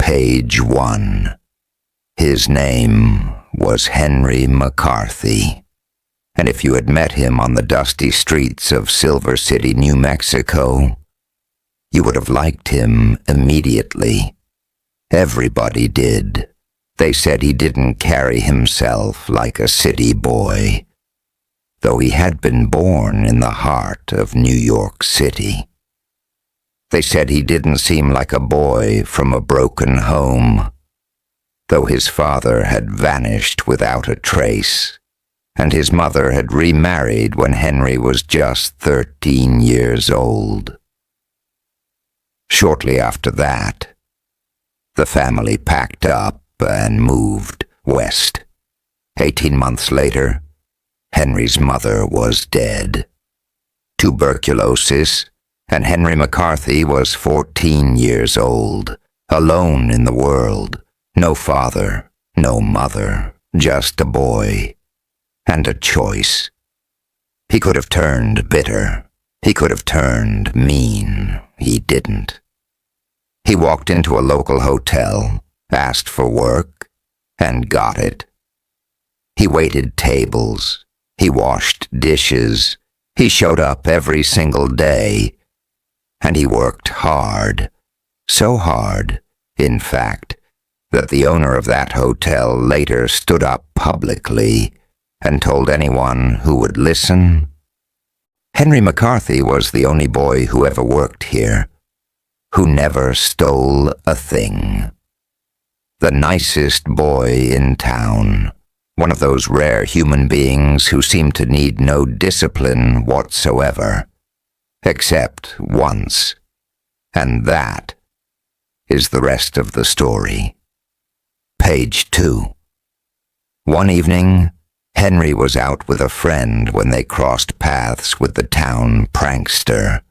Page 1. His name was Henry McCarthy, and if you had met him on the dusty streets of Silver City, New Mexico, you would have liked him immediately. Everybody did. They said he didn't carry himself like a city boy, though he had been born in the heart of New York City. They said he didn't seem like a boy from a broken home, though his father had vanished without a trace, and his mother had remarried when Henry was just 13 years old. Shortly after that, the family packed up and moved west. 18 months later, Henry's mother was dead. Tuberculosis, and Henry McCarthy was 14 years old, alone in the world. No father, no mother, just a boy, and a choice. He could have turned bitter. He could have turned mean. He didn't. He walked into a local hotel, asked for work, and got it. He waited tables. He washed dishes. He showed up every single day. And he worked hard. So hard, in fact, that the owner of that hotel later stood up publicly and told anyone who would listen, Henry McCarthy was the only boy who ever worked here, who never stole a thing. The nicest boy in town, one of those rare human beings who seem to need no discipline whatsoever, except once, and that is the rest of the story. Page 2. One evening, Henry was out with a friend when they crossed paths with the town prankster,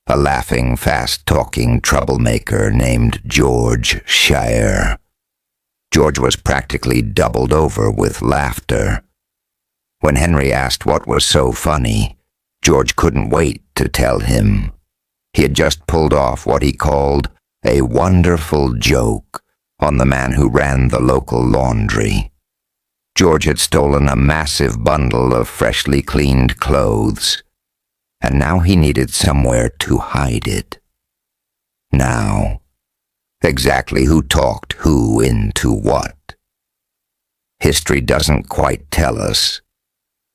a laughing, fast-talking troublemaker named George Shire. George was practically doubled over with laughter. When Henry asked what was so funny, George couldn't wait to tell him. He had just pulled off what he called a wonderful joke on the man who ran the local laundry. George had stolen a massive bundle of freshly cleaned clothes, and now he needed somewhere to hide it. Now, exactly who talked who into what? History doesn't quite tell us,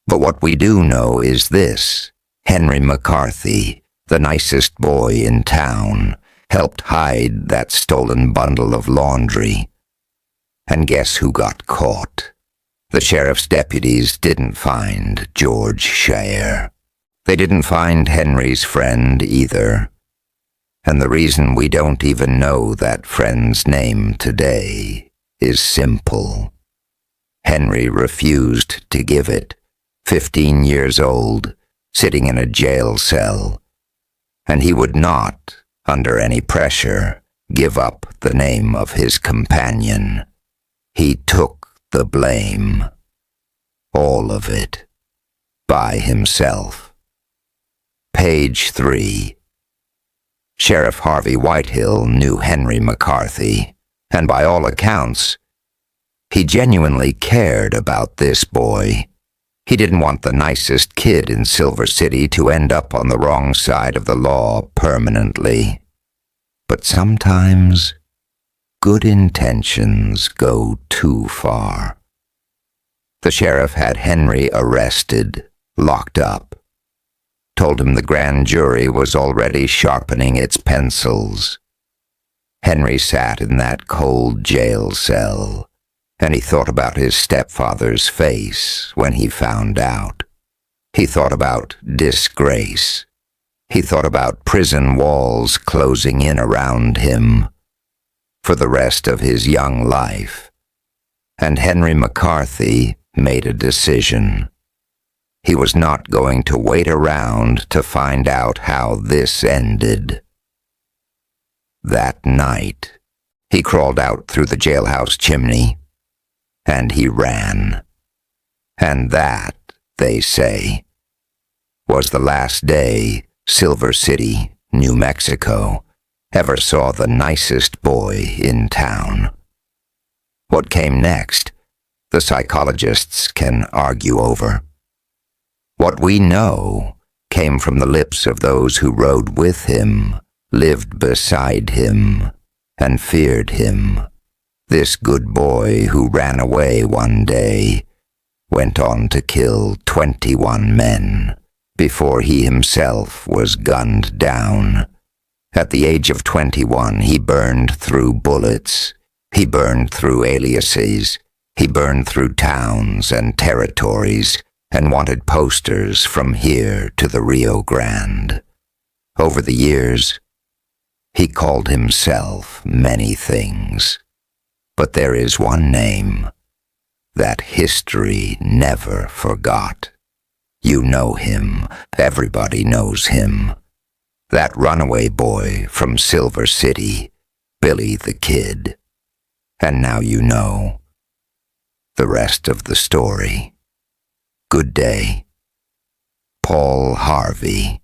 but what we do know is this: Henry McCarthy, the nicest boy in town, helped hide that stolen bundle of laundry. And guess who got caught? The sheriff's deputies didn't find George Shire. They didn't find Henry's friend either. And the reason we don't even know that friend's name today is simple. Henry refused to give it, 15 years old, sitting in a jail cell, and he would not, under any pressure, give up the name of his companion. He took the blame, all of it, by himself. Page 3. Sheriff Harvey Whitehill knew Henry McCarthy, and by all accounts, he genuinely cared about this boy. He didn't want the nicest kid in Silver City to end up on the wrong side of the law permanently. But sometimes, good intentions go too far. The sheriff had Henry arrested, locked up, told him the grand jury was already sharpening its pencils. Henry sat in that cold jail cell, and he thought about his stepfather's face when he found out. He thought about disgrace. He thought about prison walls closing in around him for the rest of his young life. And Henry McCarthy made a decision. He was not going to wait around to find out how this ended. That night, he crawled out through the jailhouse chimney, and he ran. And that, they say, was the last day Silver City, New Mexico, ever saw the nicest boy in town. What came next, the psychologists can argue over. What we know came from the lips of those who rode with him, lived beside him, and feared him. This good boy who ran away one day went on to kill 21 men before he himself was gunned down. At the age of 21, he burned through bullets. He burned through aliases. He burned through towns and territories and wanted posters from here to the Rio Grande. Over the years, he called himself many things. But there is one name that history never forgot. You know him. Everybody knows him. That runaway boy from Silver City, Billy the Kid. And now you know the rest of the story. Good day. Paul Harvey.